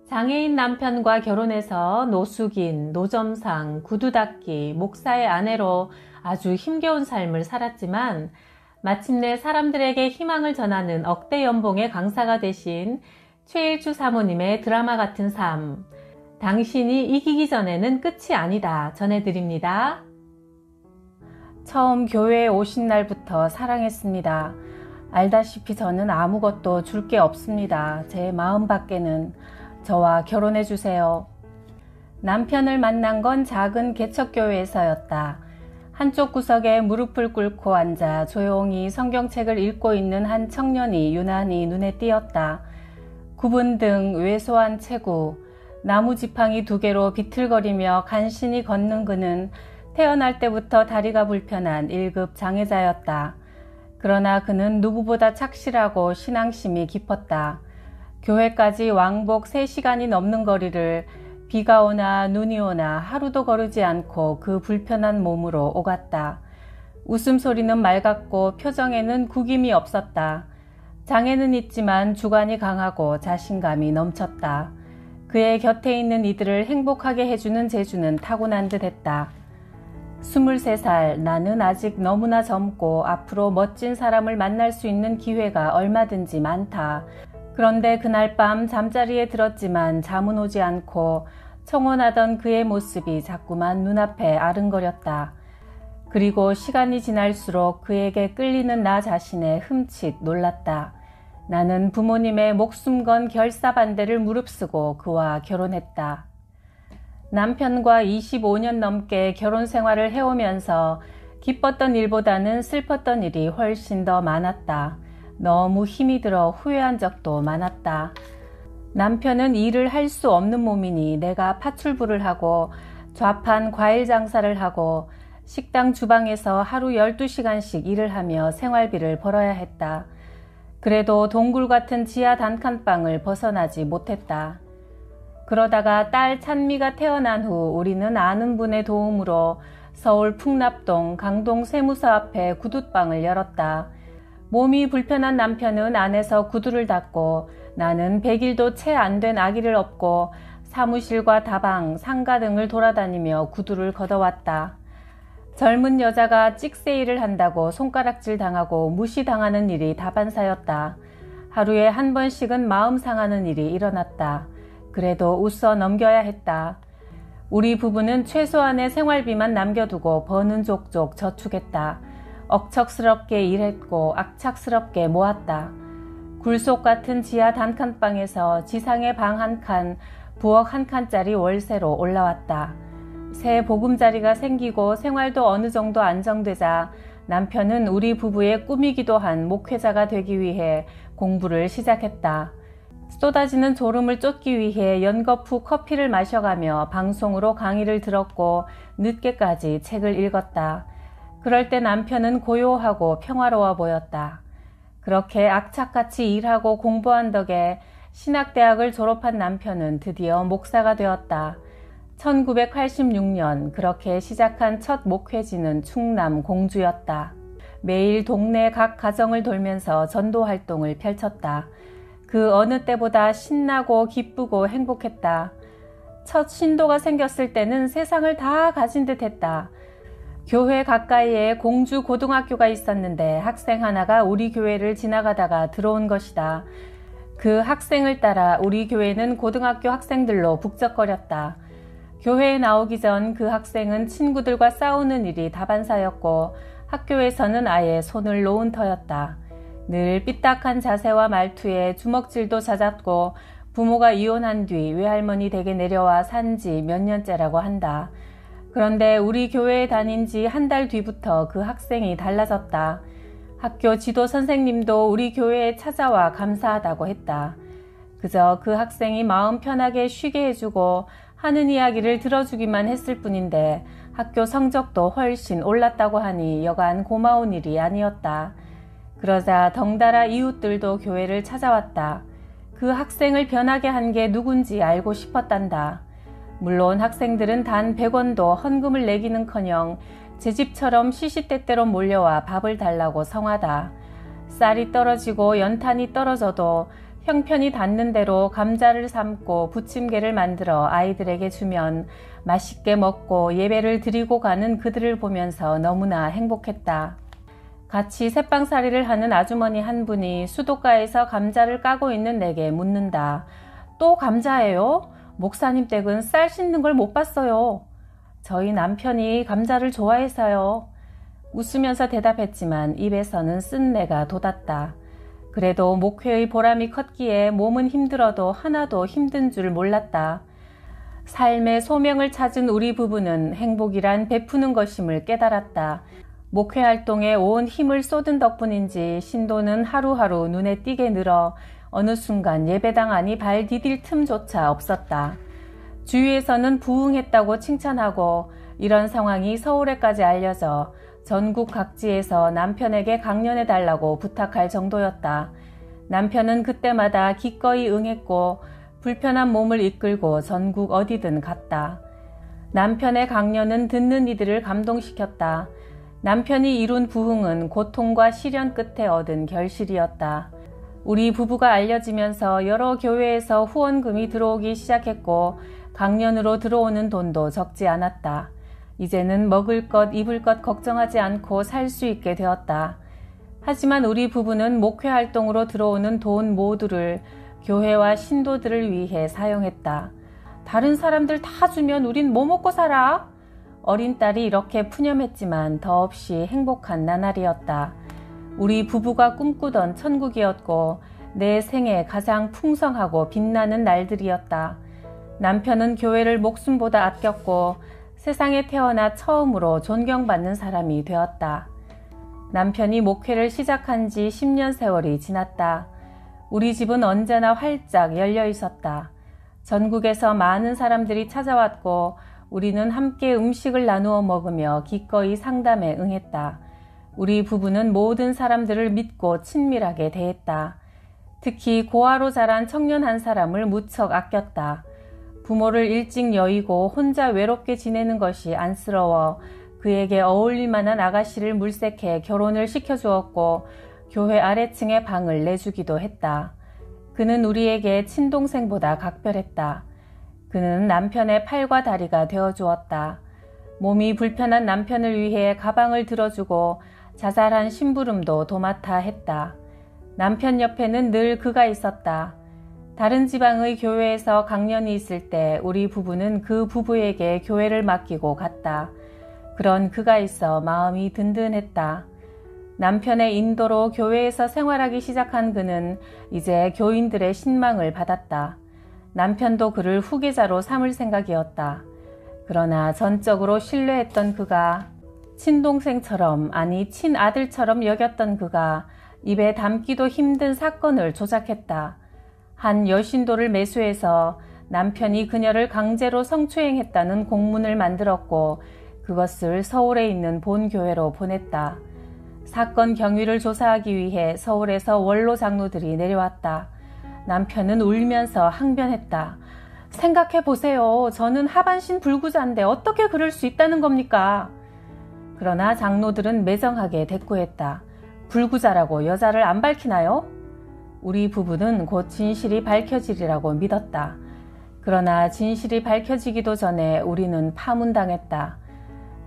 장애인 남편과 결혼해서 노숙인, 노점상, 구두 닦기, 목사의 아내로 아주 힘겨운 삶을 살았지만 마침내 사람들에게 희망을 전하는 억대 연봉의 강사가 되신 최일주 사모님의 드라마 같은 삶, 당신이 이기기 전에는 끝이 아니다 전해드립니다. 처음 교회에 오신 날부터 사랑했습니다. 알다시피 저는 아무것도 줄 게 없습니다. 제 마음 밖에는. 저와 결혼해 주세요. 남편을 만난 건 작은 개척교회에서였다. 한쪽 구석에 무릎을 꿇고 앉아 조용히 성경책을 읽고 있는 한 청년이 유난히 눈에 띄었다. 구분 등 왜소한 체구, 나무 지팡이 2개로 비틀거리며 간신히 걷는 그는 태어날 때부터 다리가 불편한 1급 장애자였다. 그러나 그는 누구보다 착실하고 신앙심이 깊었다. 교회까지 왕복 3시간이 넘는 거리를 비가 오나 눈이 오나 하루도 거르지 않고 그 불편한 몸으로 오갔다. 웃음소리는 맑았고 표정에는 구김이 없었다. 장애는 있지만 주관이 강하고 자신감이 넘쳤다. 그의 곁에 있는 이들을 행복하게 해주는 재주는 타고난 듯 했다. 23살, 나는 아직 너무나 젊고 앞으로 멋진 사람을 만날 수 있는 기회가 얼마든지 많다. 그런데 그날 밤 잠자리에 들었지만 잠은 오지 않고 청혼하던 그의 모습이 자꾸만 눈앞에 아른거렸다. 그리고 시간이 지날수록 그에게 끌리는 나 자신에 흠칫 놀랐다. 나는 부모님의 목숨 건 결사 반대를 무릅쓰고 그와 결혼했다. 남편과 25년 넘게 결혼 생활을 해오면서 기뻤던 일보다는 슬펐던 일이 훨씬 더 많았다. 너무 힘이 들어 후회한 적도 많았다. 남편은 일을 할 수 없는 몸이니 내가 파출부를 하고 좌판 과일 장사를 하고 식당 주방에서 하루 12시간씩 일을 하며 생활비를 벌어야 했다. 그래도 동굴 같은 지하 단칸방을 벗어나지 못했다. 그러다가 딸 찬미가 태어난 후 우리는 아는 분의 도움으로 서울 풍납동 강동 세무서 앞에 구둣방을 열었다. 몸이 불편한 남편은 안에서 구두를 닦고 나는 100일도 채 안 된 아기를 업고 사무실과 다방, 상가 등을 돌아다니며 구두를 걷어왔다. 젊은 여자가 찍새일을 한다고 손가락질 당하고 무시당하는 일이 다반사였다. 하루에 한 번씩은 마음 상하는 일이 일어났다. 그래도 웃어 넘겨야 했다. 우리 부부는 최소한의 생활비만 남겨두고 버는 족족 저축했다. 억척스럽게 일했고 악착스럽게 모았다. 굴속 같은 지하 단칸방에서 지상의 방 1칸, 부엌 1칸짜리 월세로 올라왔다. 새 보금자리가 생기고 생활도 어느 정도 안정되자 남편은 우리 부부의 꿈이기도 한 목회자가 되기 위해 공부를 시작했다. 쏟아지는 졸음을 쫓기 위해 연거푸 커피를 마셔가며 방송으로 강의를 들었고 늦게까지 책을 읽었다. 그럴 때 남편은 고요하고 평화로워 보였다. 그렇게 악착같이 일하고 공부한 덕에 신학대학을 졸업한 남편은 드디어 목사가 되었다. 1986년 그렇게 시작한 첫 목회지는 충남 공주였다. 매일 동네 각 가정을 돌면서 전도 활동을 펼쳤다. 그 어느 때보다 신나고 기쁘고 행복했다. 첫 신도가 생겼을 때는 세상을 다 가진 듯 했다. 교회 가까이에 공주 고등학교가 있었는데 학생 하나가 우리 교회를 지나가다가 들어온 것이다. 그 학생을 따라 우리 교회는 고등학교 학생들로 북적거렸다. 교회에 나오기 전 그 학생은 친구들과 싸우는 일이 다반사였고 학교에서는 아예 손을 놓은 터였다. 늘 삐딱한 자세와 말투에 주먹질도 잦았고 부모가 이혼한 뒤 외할머니 댁에 내려와 산 지 몇 년째라고 한다. 그런데 우리 교회에 다닌 지 한 달 뒤부터 그 학생이 달라졌다. 학교 지도 선생님도 우리 교회에 찾아와 감사하다고 했다. 그저 그 학생이 마음 편하게 쉬게 해주고 하는 이야기를 들어주기만 했을 뿐인데 학교 성적도 훨씬 올랐다고 하니 여간 고마운 일이 아니었다. 그러자 덩달아 이웃들도 교회를 찾아왔다. 그 학생을 변하게 한 게 누군지 알고 싶었단다. 물론 학생들은 단 100원도 헌금을 내기는커녕 제 집처럼 시시때때로 몰려와 밥을 달라고 성하다. 쌀이 떨어지고 연탄이 떨어져도 형편이 닿는 대로 감자를 삶고 부침개를 만들어 아이들에게 주면 맛있게 먹고 예배를 드리고 가는 그들을 보면서 너무나 행복했다. 같이 새빵살이를 하는 아주머니 한 분이 수도가에서 감자를 까고 있는 내게 묻는다. 또 감자예요? 목사님 댁은 쌀 씻는 걸 못 봤어요. 저희 남편이 감자를 좋아해서요. 웃으면서 대답했지만 입에서는 쓴내가 돋았다. 그래도 목회의 보람이 컸기에 몸은 힘들어도 하나도 힘든 줄 몰랐다. 삶의 소명을 찾은 우리 부부는 행복이란 베푸는 것임을 깨달았다. 목회 활동에 온 힘을 쏟은 덕분인지 신도는 하루하루 눈에 띄게 늘어 어느 순간 예배당 안이 발 디딜 틈조차 없었다. 주위에서는 부흥했다고 칭찬하고 이런 상황이 서울에까지 알려져 전국 각지에서 남편에게 강연해달라고 부탁할 정도였다. 남편은 그때마다 기꺼이 응했고 불편한 몸을 이끌고 전국 어디든 갔다. 남편의 강연은 듣는 이들을 감동시켰다. 남편이 이룬 부흥은 고통과 시련 끝에 얻은 결실이었다. 우리 부부가 알려지면서 여러 교회에서 후원금이 들어오기 시작했고 강연으로 들어오는 돈도 적지 않았다. 이제는 먹을 것, 입을 것 걱정하지 않고 살 수 있게 되었다. 하지만 우리 부부는 목회 활동으로 들어오는 돈 모두를 교회와 신도들을 위해 사용했다. 다른 사람들 다 주면 우린 뭐 먹고 살아? 어린 딸이 이렇게 푸념했지만 더없이 행복한 나날이었다. 우리 부부가 꿈꾸던 천국이었고 내 생에 가장 풍성하고 빛나는 날들이었다. 남편은 교회를 목숨보다 아꼈고 세상에 태어나 처음으로 존경받는 사람이 되었다. 남편이 목회를 시작한 지 10년 세월이 지났다. 우리 집은 언제나 활짝 열려 있었다. 전국에서 많은 사람들이 찾아왔고 우리는 함께 음식을 나누어 먹으며 기꺼이 상담에 응했다. 우리 부부는 모든 사람들을 믿고 친밀하게 대했다. 특히 고아로 자란 청년 한 사람을 무척 아꼈다. 부모를 일찍 여의고 혼자 외롭게 지내는 것이 안쓰러워 그에게 어울릴 만한 아가씨를 물색해 결혼을 시켜주었고 교회 아래층에 방을 내주기도 했다. 그는 우리에게 친동생보다 각별했다. 그는 남편의 팔과 다리가 되어주었다. 몸이 불편한 남편을 위해 가방을 들어주고 자잘한 심부름도 도맡아 했다. 남편 옆에는 늘 그가 있었다. 다른 지방의 교회에서 강연이 있을 때 우리 부부는 그 부부에게 교회를 맡기고 갔다. 그런 그가 있어 마음이 든든했다. 남편의 인도로 교회에서 생활하기 시작한 그는 이제 교인들의 신망을 받았다. 남편도 그를 후계자로 삼을 생각이었다. 그러나 전적으로 신뢰했던 그가 친동생처럼 아니 친아들처럼 여겼던 그가 입에 담기도 힘든 사건을 조작했다. 한 여신도를 매수해서 남편이 그녀를 강제로 성추행했다는 공문을 만들었고 그것을 서울에 있는 본교회로 보냈다. 사건 경위를 조사하기 위해 서울에서 원로 장로들이 내려왔다. 남편은 울면서 항변했다. 생각해보세요. 저는 하반신 불구자인데 어떻게 그럴 수 있다는 겁니까? 그러나 장로들은 매정하게 대꾸했다. 불구자라고 여자를 안 밝히나요? 우리 부부는 곧 진실이 밝혀지리라고 믿었다. 그러나 진실이 밝혀지기도 전에 우리는 파문당했다.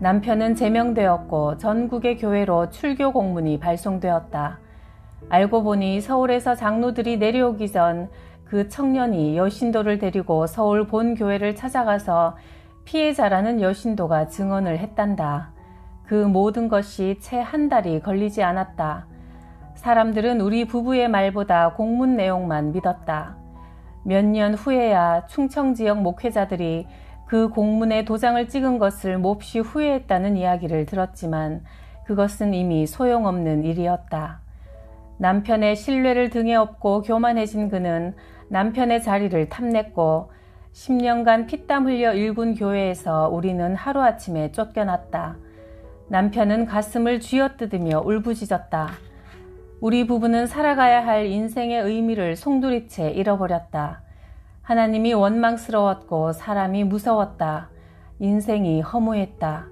남편은 제명되었고 전국의 교회로 출교 공문이 발송되었다. 알고 보니 서울에서 장로들이 내려오기 전 그 청년이 여신도를 데리고 서울 본교회를 찾아가서 피해자라는 여신도가 증언을 했단다. 그 모든 것이 채 한 달이 걸리지 않았다. 사람들은 우리 부부의 말보다 공문 내용만 믿었다. 몇 년 후에야 충청 지역 목회자들이 그 공문에 도장을 찍은 것을 몹시 후회했다는 이야기를 들었지만 그것은 이미 소용없는 일이었다. 남편의 신뢰를 등에 업고 교만해진 그는 남편의 자리를 탐냈고 10년간 피땀 흘려 일군 교회에서 우리는 하루아침에 쫓겨났다. 남편은 가슴을 쥐어뜯으며 울부짖었다. 우리 부부는 살아가야 할 인생의 의미를 송두리째 잃어버렸다. 하나님이 원망스러웠고 사람이 무서웠다. 인생이 허무했다.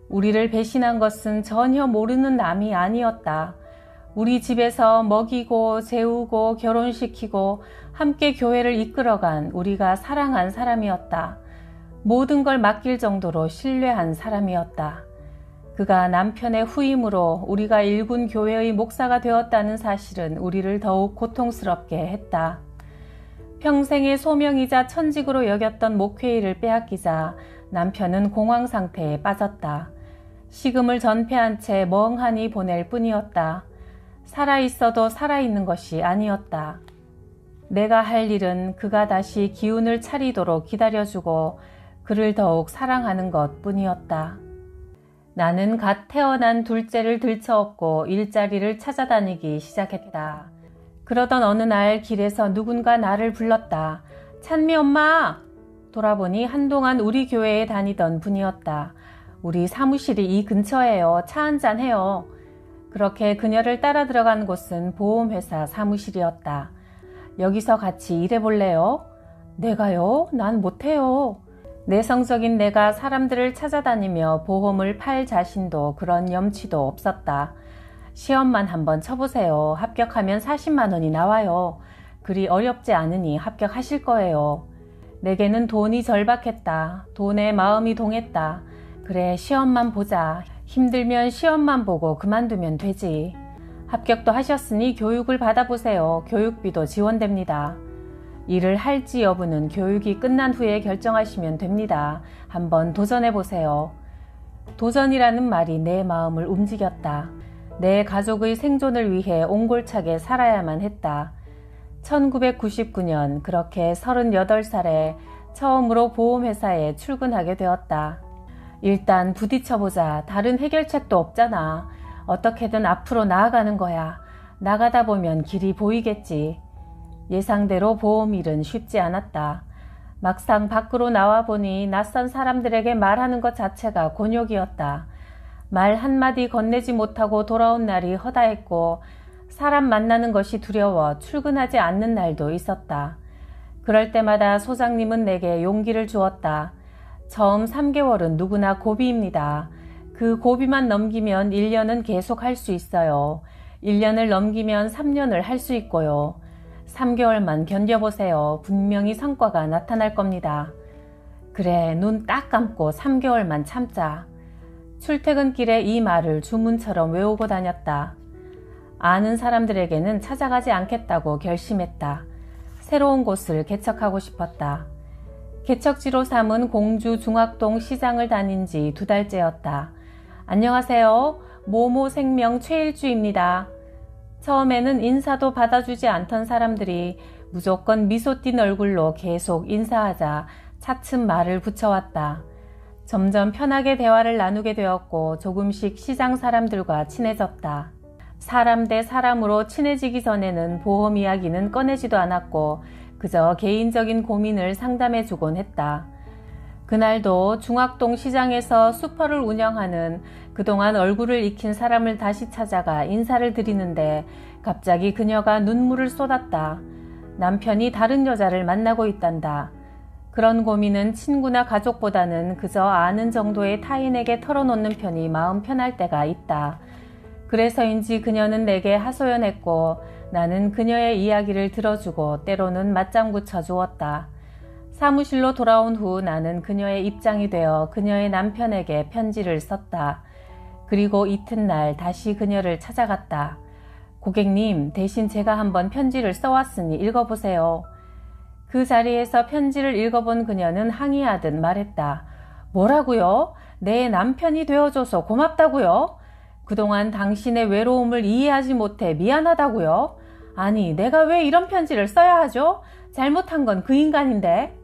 우리를 배신한 것은 전혀 모르는 남이 아니었다. 우리 집에서 먹이고 재우고 결혼시키고 함께 교회를 이끌어간 우리가 사랑한 사람이었다. 모든 걸 맡길 정도로 신뢰한 사람이었다. 그가 남편의 후임으로 우리가 일군 교회의 목사가 되었다는 사실은 우리를 더욱 고통스럽게 했다. 평생의 소명이자 천직으로 여겼던 목회일을 빼앗기자 남편은 공황 상태에 빠졌다. 식음을 전폐한 채 멍하니 보낼 뿐이었다. 살아있어도 살아있는 것이 아니었다. 내가 할 일은 그가 다시 기운을 차리도록 기다려주고 그를 더욱 사랑하는 것 뿐이었다. 나는 갓 태어난 둘째를 들쳐업고 일자리를 찾아다니기 시작했다. 그러던 어느 날 길에서 누군가 나를 불렀다. 찬미 엄마! 돌아보니 한동안 우리 교회에 다니던 분이었다. 우리 사무실이 이 근처예요. 차 한잔 해요. 그렇게 그녀를 따라 들어간 곳은 보험회사 사무실이었다. 여기서 같이 일해볼래요? 내가요? 난 못해요. 내성적인 내가 사람들을 찾아다니며 보험을 팔 자신도 그런 염치도 없었다. 시험만 한번 쳐보세요. 합격하면 40만 원이 나와요. 그리 어렵지 않으니 합격하실 거예요. 내게는 돈이 절박했다. 돈에 마음이 동했다. 그래, 시험만 보자. 힘들면 시험만 보고 그만두면 되지. 합격도 하셨으니 교육을 받아보세요. 교육비도 지원됩니다. 일을 할지 여부는 교육이 끝난 후에 결정하시면 됩니다. 한번 도전해보세요. 도전이라는 말이 내 마음을 움직였다. 내 가족의 생존을 위해 옹골차게 살아야만 했다. 1999년 그렇게 38살에 처음으로 보험회사에 출근하게 되었다. 일단 부딪혀보자. 다른 해결책도 없잖아. 어떻게든 앞으로 나아가는 거야. 나가다 보면 길이 보이겠지. 예상대로 보험일은 쉽지 않았다. 막상 밖으로 나와보니 낯선 사람들에게 말하는 것 자체가 곤욕이었다. 말 한마디 건네지 못하고 돌아온 날이 허다했고 사람 만나는 것이 두려워 출근하지 않는 날도 있었다. 그럴 때마다 소장님은 내게 용기를 주었다. 처음 3개월은 누구나 고비입니다. 그 고비만 넘기면 1년은 계속 할 수 있어요. 1년을 넘기면 3년을 할 수 있고요. 3개월만 견뎌보세요. 분명히 성과가 나타날 겁니다. 그래, 눈 딱 감고 3개월만 참자. 출퇴근길에 이 말을 주문처럼 외우고 다녔다. 아는 사람들에게는 찾아가지 않겠다고 결심했다. 새로운 곳을 개척하고 싶었다. 개척지로 삼은 공주 중학동 시장을 다닌 지 2달째였다. 안녕하세요. 모모생명 최일주입니다. 처음에는 인사도 받아주지 않던 사람들이 무조건 미소 띤 얼굴로 계속 인사하자 차츰 말을 붙여왔다. 점점 편하게 대화를 나누게 되었고 조금씩 시장 사람들과 친해졌다. 사람 대 사람으로 친해지기 전에는 보험 이야기는 꺼내지도 않았고 그저 개인적인 고민을 상담해주곤 했다. 그날도 중학동 시장에서 슈퍼를 운영하는 그동안 얼굴을 익힌 사람을 다시 찾아가 인사를 드리는데 갑자기 그녀가 눈물을 쏟았다. 남편이 다른 여자를 만나고 있단다. 그런 고민은 친구나 가족보다는 그저 아는 정도의 타인에게 털어놓는 편이 마음 편할 때가 있다. 그래서인지 그녀는 내게 하소연했고 나는 그녀의 이야기를 들어주고 때로는 맞장구 쳐주었다. 사무실로 돌아온 후 나는 그녀의 입장이 되어 그녀의 남편에게 편지를 썼다. 그리고 이튿날 다시 그녀를 찾아갔다. 고객님, 대신 제가 한번 편지를 써왔으니 읽어보세요. 그 자리에서 편지를 읽어본 그녀는 항의하듯 말했다. 뭐라고요? 내 남편이 되어줘서 고맙다고요? 그동안 당신의 외로움을 이해하지 못해 미안하다고요? 아니, 내가 왜 이런 편지를 써야 하죠? 잘못한 건 그 인간인데.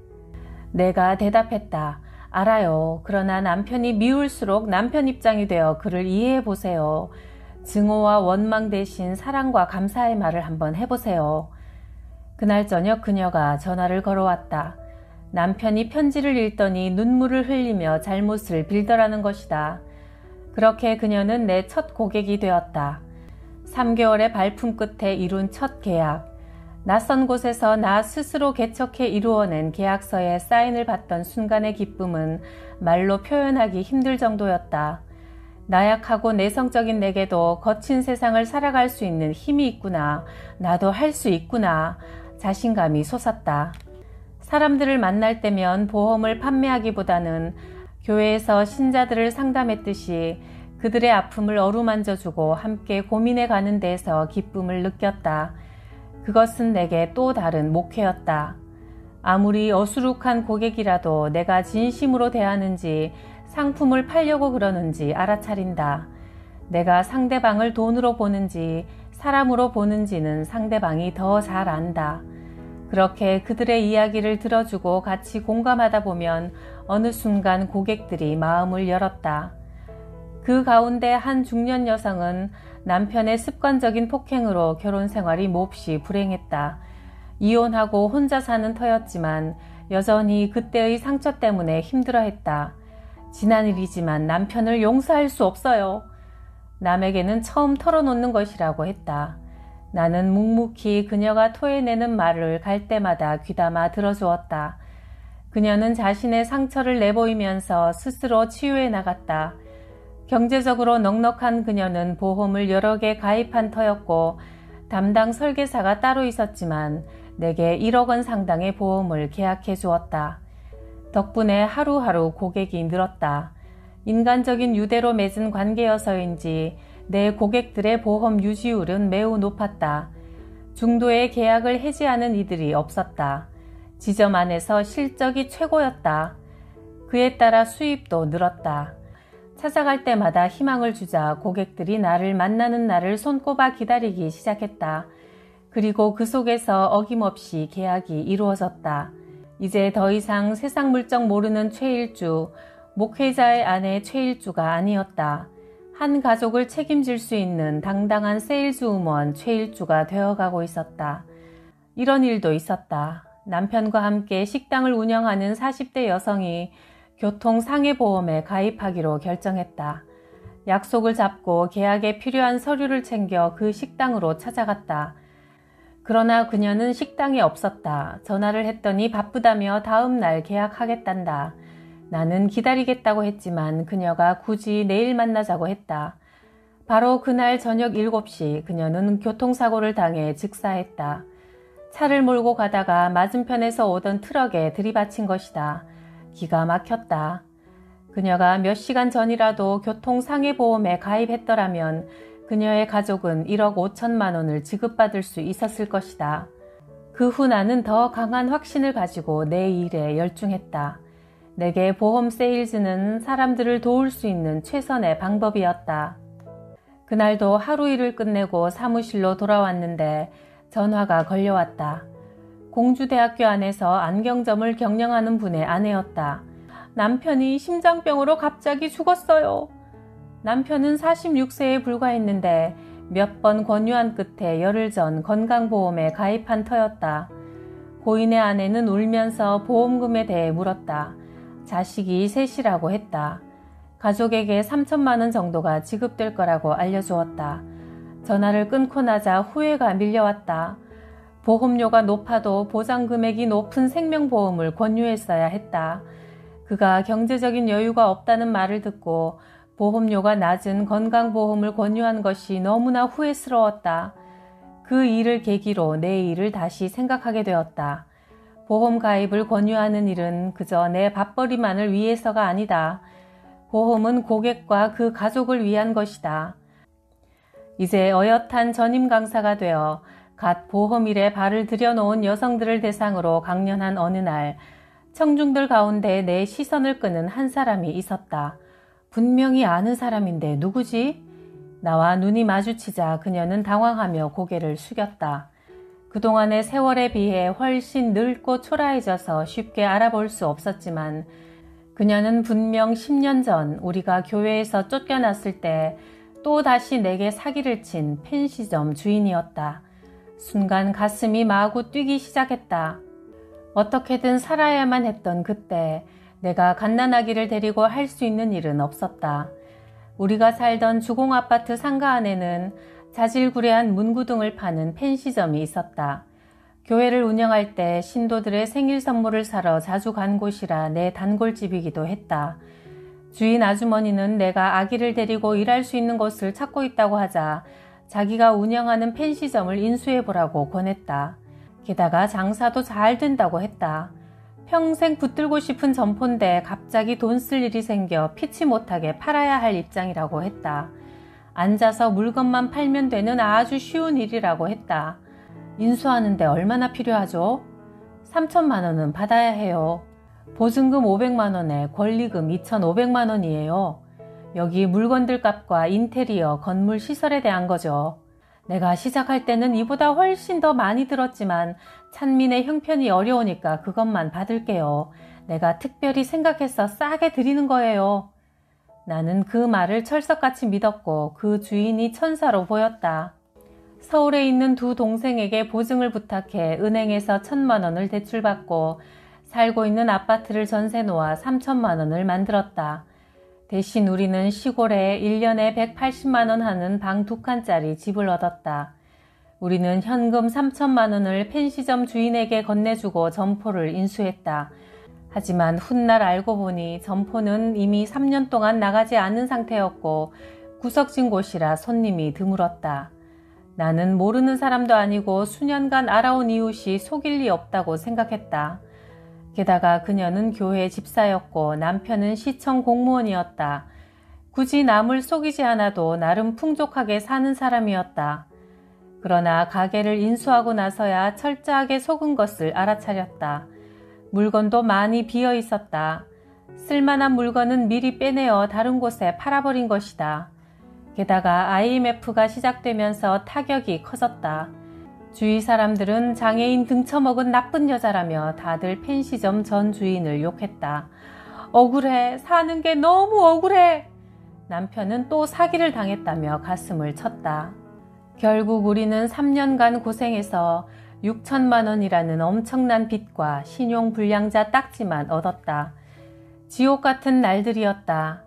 내가 대답했다. 알아요. 그러나 남편이 미울수록 남편 입장이 되어 그를 이해해 보세요. 증오와 원망 대신 사랑과 감사의 말을 한번 해보세요. 그날 저녁 그녀가 전화를 걸어왔다. 남편이 편지를 읽더니 눈물을 흘리며 잘못을 빌더라는 것이다. 그렇게 그녀는 내 첫 고객이 되었다. 3개월의 발품 끝에 이룬 첫 계약. 낯선 곳에서 나 스스로 개척해 이루어낸 계약서에 사인을 받던 순간의 기쁨은 말로 표현하기 힘들 정도였다. 나약하고 내성적인 내게도 거친 세상을 살아갈 수 있는 힘이 있구나. 나도 할 수 있구나. 자신감이 솟았다. 사람들을 만날 때면 보험을 판매하기보다는 교회에서 신자들을 상담했듯이 그들의 아픔을 어루만져주고 함께 고민해 가는 데에서 기쁨을 느꼈다. 그것은 내게 또 다른 목회였다. 아무리 어수룩한 고객이라도 내가 진심으로 대하는지 상품을 팔려고 그러는지 알아차린다. 내가 상대방을 돈으로 보는지 사람으로 보는지는 상대방이 더 잘 안다. 그렇게 그들의 이야기를 들어주고 같이 공감하다 보면 어느 순간 고객들이 마음을 열었다. 그 가운데 한 중년 여성은 남편의 습관적인 폭행으로 결혼 생활이 몹시 불행했다. 이혼하고 혼자 사는 터였지만 여전히 그때의 상처 때문에 힘들어했다. 지난 일이지만 남편을 용서할 수 없어요. 남에게는 처음 털어놓는 것이라고 했다. 나는 묵묵히 그녀가 토해내는 말을 갈 때마다 귀담아 들어주었다. 그녀는 자신의 상처를 내보이면서 스스로 치유해 나갔다. 경제적으로 넉넉한 그녀는 보험을 여러 개 가입한 터였고 담당 설계사가 따로 있었지만 내게 1억 원 상당의 보험을 계약해 주었다. 덕분에 하루하루 고객이 늘었다. 인간적인 유대로 맺은 관계여서인지 내 고객들의 보험 유지율은 매우 높았다. 중도의 계약을 해지하는 이들이 없었다. 지점 안에서 실적이 최고였다. 그에 따라 수입도 늘었다. 찾아갈 때마다 희망을 주자 고객들이 나를 만나는 날을 손꼽아 기다리기 시작했다. 그리고 그 속에서 어김없이 계약이 이루어졌다. 이제 더 이상 세상 물정 모르는 최일주, 목회자의 아내 최일주가 아니었다. 한 가족을 책임질 수 있는 당당한 세일즈우먼 최일주가 되어가고 있었다. 이런 일도 있었다. 남편과 함께 식당을 운영하는 40대 여성이 교통상해보험에 가입하기로 결정했다. 약속을 잡고 계약에 필요한 서류를 챙겨 그 식당으로 찾아갔다. 그러나 그녀는 식당에 없었다. 전화를 했더니 바쁘다며 다음 날 계약하겠단다. 나는 기다리겠다고 했지만 그녀가 굳이 내일 만나자고 했다. 바로 그날 저녁 7시 그녀는 교통사고를 당해 즉사했다. 차를 몰고 가다가 맞은편에서 오던 트럭에 들이받친 것이다. 기가 막혔다. 그녀가 몇 시간 전이라도 교통상해보험에 가입했더라면 그녀의 가족은 1억 5천만 원을 지급받을 수 있었을 것이다. 그 후 나는 더 강한 확신을 가지고 내 일에 열중했다. 내게 보험 세일즈는 사람들을 도울 수 있는 최선의 방법이었다. 그날도 하루 일을 끝내고 사무실로 돌아왔는데 전화가 걸려왔다. 공주대학교 안에서 안경점을 경영하는 분의 아내였다. 남편이 심장병으로 갑자기 죽었어요. 남편은 46세에 불과했는데 몇 번 권유한 끝에 열흘 전 건강보험에 가입한 터였다. 고인의 아내는 울면서 보험금에 대해 물었다. 자식이 셋이라고 했다. 가족에게 3천만 원 정도가 지급될 거라고 알려주었다. 전화를 끊고 나자 후회가 밀려왔다. 보험료가 높아도 보장금액이 높은 생명보험을 권유했어야 했다. 그가 경제적인 여유가 없다는 말을 듣고 보험료가 낮은 건강보험을 권유한 것이 너무나 후회스러웠다. 그 일을 계기로 내 일을 다시 생각하게 되었다. 보험 가입을 권유하는 일은 그저 내 밥벌이만을 위해서가 아니다. 보험은 고객과 그 가족을 위한 것이다. 이제 어엿한 전임 강사가 되어 갓 보험일에 발을 들여놓은 여성들을 대상으로 강연한 어느 날 청중들 가운데 내 시선을 끄는 한 사람이 있었다. 분명히 아는 사람인데 누구지? 나와 눈이 마주치자 그녀는 당황하며 고개를 숙였다. 그동안의 세월에 비해 훨씬 늙고 초라해져서 쉽게 알아볼 수 없었지만 그녀는 분명 10년 전 우리가 교회에서 쫓겨났을 때 또다시 내게 사기를 친 펜시점 주인이었다. 순간 가슴이 마구 뛰기 시작했다. 어떻게든 살아야만 했던 그때 내가 갓난아기를 데리고 할 수 있는 일은 없었다. 우리가 살던 주공아파트 상가 안에는 자질구레한 문구등을 파는 펜시점이 있었다. 교회를 운영할 때 신도들의 생일 선물을 사러 자주 간 곳이라 내 단골집이기도 했다. 주인 아주머니는 내가 아기를 데리고 일할 수 있는 곳을 찾고 있다고 하자 자기가 운영하는 펜시점을 인수해보라고 권했다. 게다가 장사도 잘 된다고 했다. 평생 붙들고 싶은 점포인데 갑자기 돈 쓸 일이 생겨 피치 못하게 팔아야 할 입장이라고 했다. 앉아서 물건만 팔면 되는 아주 쉬운 일이라고 했다. 인수하는데 얼마나 필요하죠? 3천만 원은 받아야 해요. 보증금 500만 원에 권리금 2,500만 원이에요. 여기 물건들 값과 인테리어, 건물 시설에 대한 거죠. 내가 시작할 때는 이보다 훨씬 더 많이 들었지만 찬민의 형편이 어려우니까 그것만 받을게요. 내가 특별히 생각해서 싸게 드리는 거예요. 나는 그 말을 철석같이 믿었고 그 주인이 천사로 보였다. 서울에 있는 두 동생에게 보증을 부탁해 은행에서 1,000만 원을 대출받고 살고 있는 아파트를 전세 놓아 3천만 원을 만들었다. 대신 우리는 시골에 1년에 180만 원 하는 방 2칸짜리 집을 얻었다. 우리는 현금 3천만 원을 펜시점 주인에게 건네주고 점포를 인수했다. 하지만 훗날 알고 보니 점포는 이미 3년 동안 나가지 않은 상태였고 구석진 곳이라 손님이 드물었다. 나는 모르는 사람도 아니고 수년간 알아온 이웃이 속일 리 없다고 생각했다. 게다가 그녀는 교회 집사였고 남편은 시청 공무원이었다. 굳이 남을 속이지 않아도 나름 풍족하게 사는 사람이었다. 그러나 가게를 인수하고 나서야 철저하게 속은 것을 알아차렸다. 물건도 많이 비어 있었다. 쓸만한 물건은 미리 빼내어 다른 곳에 팔아버린 것이다. 게다가 IMF가 시작되면서 타격이 커졌다. 주위 사람들은 장애인 등쳐먹은 나쁜 여자라며 다들 펜시점 전 주인을 욕했다. 억울해. 사는 게 너무 억울해. 남편은 또 사기를 당했다며 가슴을 쳤다. 결국 우리는 3년간 고생해서 6천만 원이라는 엄청난 빚과 신용불량자 딱지만 얻었다. 지옥 같은 날들이었다.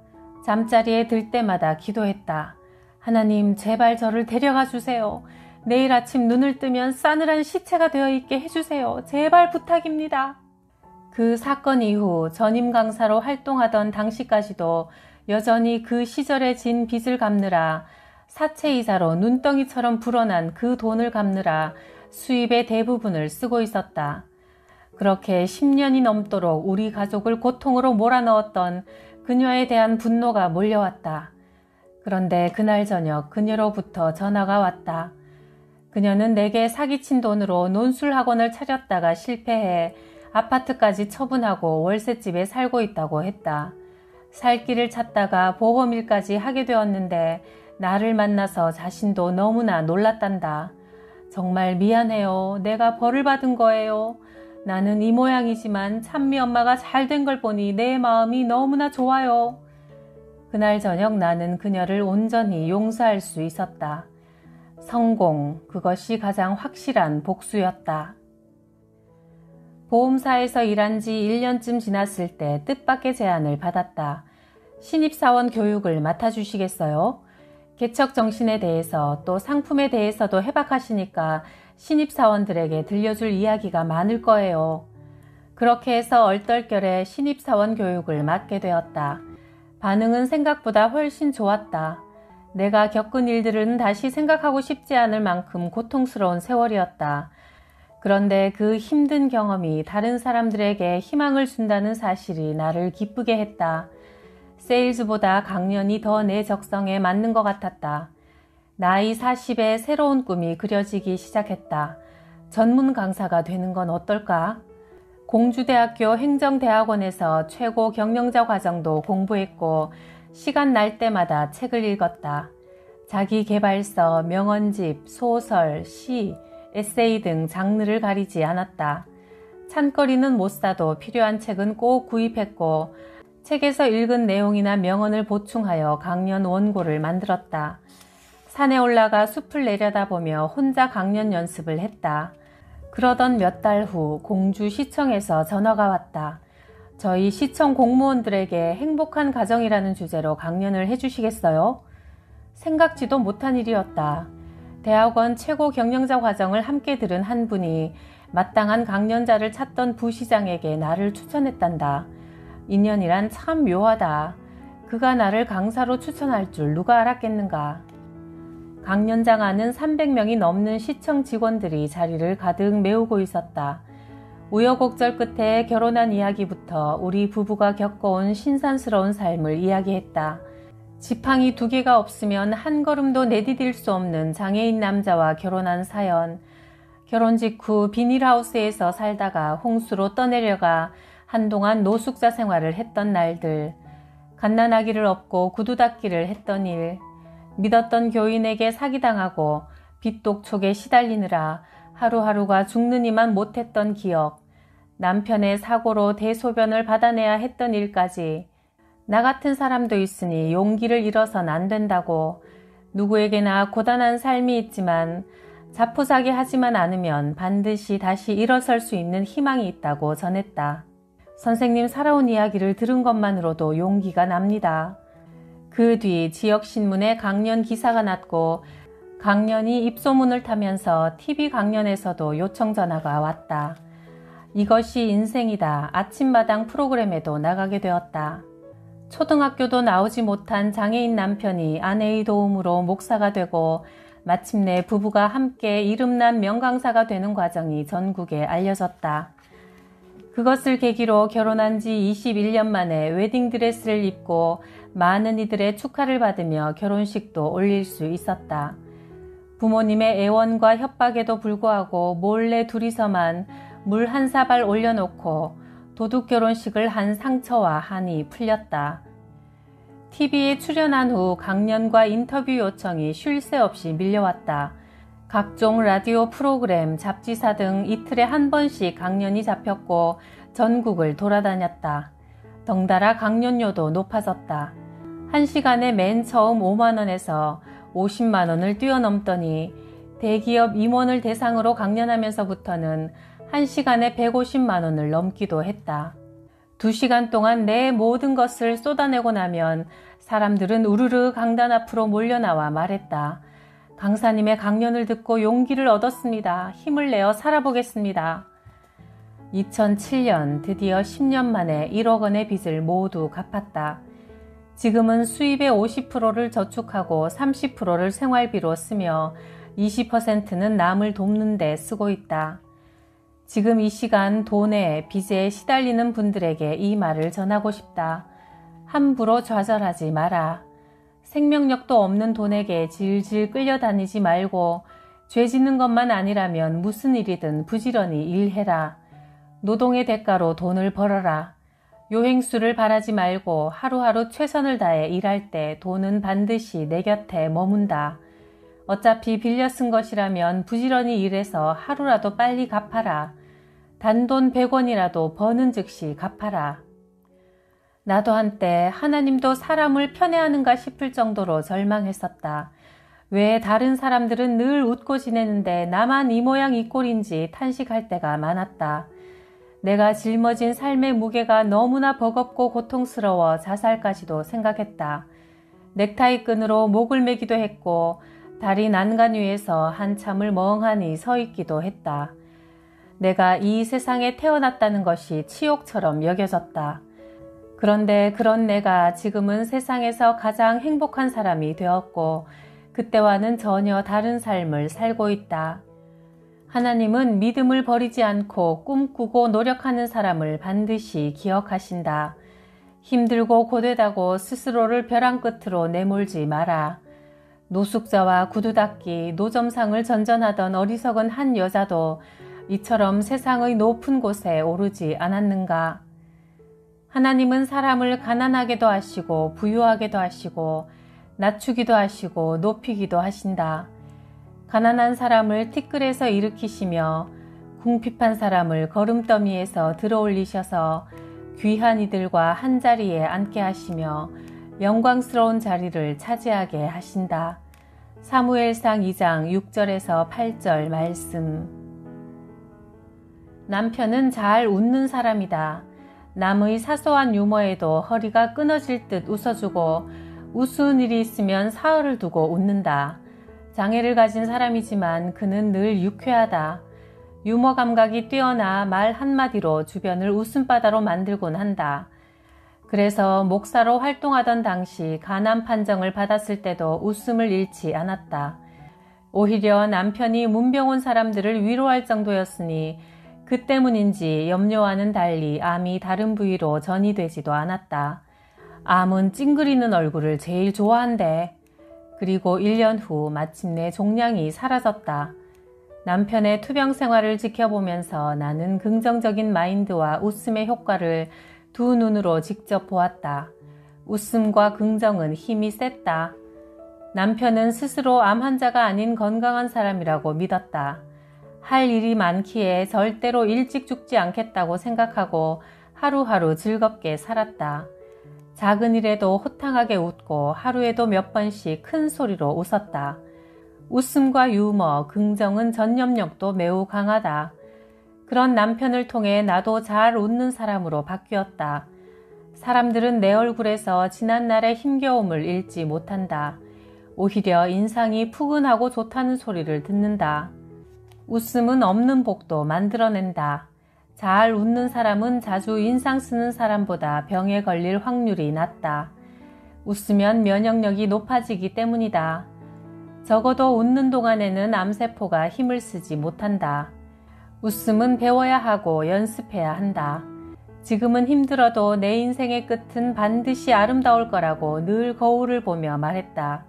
잠자리에 들 때마다 기도했다. 하나님, 제발 저를 데려가 주세요. 내일 아침 눈을 뜨면 싸늘한 시체가 되어 있게 해주세요. 제발 부탁입니다. 그 사건 이후 전임 강사로 활동하던 당시까지도 여전히 그 시절에 진 빚을 갚느라 사채이자로 눈덩이처럼 불어난 그 돈을 갚느라 수입의 대부분을 쓰고 있었다. 그렇게 10년이 넘도록 우리 가족을 고통으로 몰아넣었던 그녀에 대한 분노가 몰려왔다. 그런데 그날 저녁 그녀로부터 전화가 왔다. 그녀는 내게 사기친 돈으로 논술학원을 차렸다가 실패해 아파트까지 처분하고 월세집에 살고 있다고 했다. 살 길을 찾다가 보험일까지 하게 되었는데 나를 만나서 자신도 너무나 놀랐단다. 정말 미안해요. 내가 벌을 받은 거예요. 나는 이 모양이지만 찬미 엄마가 잘 된 걸 보니 내 마음이 너무나 좋아요. 그날 저녁 나는 그녀를 온전히 용서할 수 있었다. 성공, 그것이 가장 확실한 복수였다. 보험사에서 일한 지 1년쯤 지났을 때 뜻밖의 제안을 받았다. 신입사원 교육을 맡아주시겠어요? 개척 정신에 대해서 또 상품에 대해서도 해박하시니까 신입사원들에게 들려줄 이야기가 많을 거예요. 그렇게 해서 얼떨결에 신입사원 교육을 맡게 되었다. 반응은 생각보다 훨씬 좋았다. 내가 겪은 일들은 다시 생각하고 싶지 않을 만큼 고통스러운 세월이었다. 그런데 그 힘든 경험이 다른 사람들에게 희망을 준다는 사실이 나를 기쁘게 했다. 세일즈보다 강연이 더 내 적성에 맞는 것 같았다. 나이 40에 새로운 꿈이 그려지기 시작했다. 전문 강사가 되는 건 어떨까? 공주대학교 행정대학원에서 최고 경영자 과정도 공부했고 시간 날 때마다 책을 읽었다. 자기계발서, 명언집, 소설, 시, 에세이 등 장르를 가리지 않았다. 찬거리는 못 사도 필요한 책은 꼭 구입했고 책에서 읽은 내용이나 명언을 보충하여 강연 원고를 만들었다. 산에 올라가 숲을 내려다보며 혼자 강연 연습을 했다. 그러던 몇 달 후 공주시청에서 전화가 왔다. 저희 시청 공무원들에게 행복한 가정이라는 주제로 강연을 해주시겠어요? 생각지도 못한 일이었다. 대학원 최고 경영자 과정을 함께 들은 한 분이 마땅한 강연자를 찾던 부시장에게 나를 추천했단다. 인연이란 참 묘하다. 그가 나를 강사로 추천할 줄 누가 알았겠는가. 강연장 안은 300명이 넘는 시청 직원들이 자리를 가득 메우고 있었다. 우여곡절 끝에 결혼한 이야기부터 우리 부부가 겪어온 신선스러운 삶을 이야기했다. 지팡이 2개가 없으면 한 걸음도 내디딜 수 없는 장애인 남자와 결혼한 사연, 결혼 직후 비닐하우스에서 살다가 홍수로 떠내려가 한동안 노숙자 생활을 했던 날들, 갓난아기를 업고 구두 닦기를 했던 일, 믿었던 교인에게 사기당하고 빚독촉에 시달리느라 하루하루가 죽느니만 못했던 기억, 남편의 사고로 대소변을 받아내야 했던 일까지, 나 같은 사람도 있으니 용기를 잃어선 안 된다고, 누구에게나 고단한 삶이 있지만 자포자기 하지만 않으면 반드시 다시 일어설 수 있는 희망이 있다고 전했다. 선생님 살아온 이야기를 들은 것만으로도 용기가 납니다. 그 뒤 지역신문에 강연 기사가 났고 강연이 입소문을 타면서 TV 강연에서도 요청 전화가 왔다. 이것이 인생이다. 아침마당 프로그램에도 나가게 되었다. 초등학교도 나오지 못한 장애인 남편이 아내의 도움으로 목사가 되고 마침내 부부가 함께 이름난 명강사가 되는 과정이 전국에 알려졌다. 그것을 계기로 결혼한 지 21년 만에 웨딩드레스를 입고 많은 이들의 축하를 받으며 결혼식도 올릴 수 있었다. 부모님의 애원과 협박에도 불구하고 몰래 둘이서만 물 한 사발 올려놓고 도둑 결혼식을 한 상처와 한이 풀렸다. TV에 출연한 후 강연과 인터뷰 요청이 쉴 새 없이 밀려왔다. 각종 라디오 프로그램, 잡지사 등 이틀에 한 번씩 강연이 잡혔고 전국을 돌아다녔다. 덩달아 강연료도 높아졌다. 1시간에 맨 처음 5만원에서 50만원을 뛰어넘더니 대기업 임원을 대상으로 강연하면서부터는 1시간에 150만원을 넘기도 했다. 2시간 동안 내 모든 것을 쏟아내고 나면 사람들은 우르르 강단 앞으로 몰려나와 말했다. 강사님의 강연을 듣고 용기를 얻었습니다. 힘을 내어 살아보겠습니다. 2007년 드디어 10년 만에 1억 원의 빚을 모두 갚았다. 지금은 수입의 50%를 저축하고 30%를 생활비로 쓰며 20%는 남을 돕는 데 쓰고 있다. 지금 이 시간 돈에 빚에 시달리는 분들에게 이 말을 전하고 싶다. 함부로 좌절하지 마라. 생명력도 없는 돈에게 질질 끌려다니지 말고 죄 짓는 것만 아니라면 무슨 일이든 부지런히 일해라. 노동의 대가로 돈을 벌어라. 요행수를 바라지 말고 하루하루 최선을 다해 일할 때 돈은 반드시 내 곁에 머문다. 어차피 빌려 쓴 것이라면 부지런히 일해서 하루라도 빨리 갚아라. 단돈 100원이라도 버는 즉시 갚아라. 나도 한때 하나님도 사람을 편애하는가 싶을 정도로 절망했었다. 왜 다른 사람들은 늘 웃고 지내는데 나만 이 모양 이 꼴인지 탄식할 때가 많았다. 내가 짊어진 삶의 무게가 너무나 버겁고 고통스러워 자살까지도 생각했다. 넥타이 끈으로 목을 매기도 했고 다리 난간 위에서 한참을 멍하니 서 있기도 했다. 내가 이 세상에 태어났다는 것이 치욕처럼 여겨졌다. 그런데 그런 내가 지금은 세상에서 가장 행복한 사람이 되었고 그때와는 전혀 다른 삶을 살고 있다. 하나님은 믿음을 버리지 않고 꿈꾸고 노력하는 사람을 반드시 기억하신다. 힘들고 고되다고 스스로를 벼랑 끝으로 내몰지 마라. 노숙자와 구두 닦기, 노점상을 전전하던 어리석은 한 여자도 이처럼 세상의 높은 곳에 오르지 않았는가? 하나님은 사람을 가난하게도 하시고 부유하게도 하시고 낮추기도 하시고 높이기도 하신다. 가난한 사람을 티끌에서 일으키시며 궁핍한 사람을 거름더미에서 들어올리셔서 귀한 이들과 한자리에 앉게 하시며 영광스러운 자리를 차지하게 하신다. 사무엘상 2장 6절에서 8절 말씀. 남편은 잘 웃는 사람이다. 남의 사소한 유머에도 허리가 끊어질 듯 웃어주고 우스운 일이 있으면 사흘을 두고 웃는다. 장애를 가진 사람이지만 그는 늘 유쾌하다. 유머 감각이 뛰어나 말 한마디로 주변을 웃음바다로 만들곤 한다. 그래서 목사로 활동하던 당시 가난 판정을 받았을 때도 웃음을 잃지 않았다. 오히려 남편이 문병 온 사람들을 위로할 정도였으니 그 때문인지 염려와는 달리 암이 다른 부위로 전이되지도 않았다. 암은 찡그리는 얼굴을 제일 좋아한대. 그리고 1년 후 마침내 종양이 사라졌다. 남편의 투병 생활을 지켜보면서 나는 긍정적인 마인드와 웃음의 효과를 두 눈으로 직접 보았다. 웃음과 긍정은 힘이 셌다. 남편은 스스로 암 환자가 아닌 건강한 사람이라고 믿었다. 할 일이 많기에 절대로 일찍 죽지 않겠다고 생각하고 하루하루 즐겁게 살았다. 작은 일에도 호탕하게 웃고 하루에도 몇 번씩 큰 소리로 웃었다. 웃음과 유머, 긍정은 전염력도 매우 강하다. 그런 남편을 통해 나도 잘 웃는 사람으로 바뀌었다. 사람들은 내 얼굴에서 지난날의 힘겨움을 잃지 못한다. 오히려 인상이 푸근하고 좋다는 소리를 듣는다. 웃음은 없는 복도 만들어낸다. 잘 웃는 사람은 자주 인상 쓰는 사람보다 병에 걸릴 확률이 낮다. 웃으면 면역력이 높아지기 때문이다. 적어도 웃는 동안에는 암세포가 힘을 쓰지 못한다. 웃음은 배워야 하고 연습해야 한다. 지금은 힘들어도 내 인생의 끝은 반드시 아름다울 거라고 늘 거울을 보며 말했다.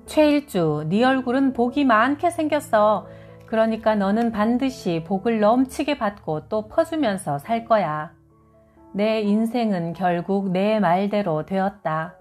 최일주, 네 얼굴은 복이 많게 생겼어. 그러니까 너는 반드시 복을 넘치게 받고 또 퍼주면서 살 거야. 내 인생은 결국 내 말대로 되었다.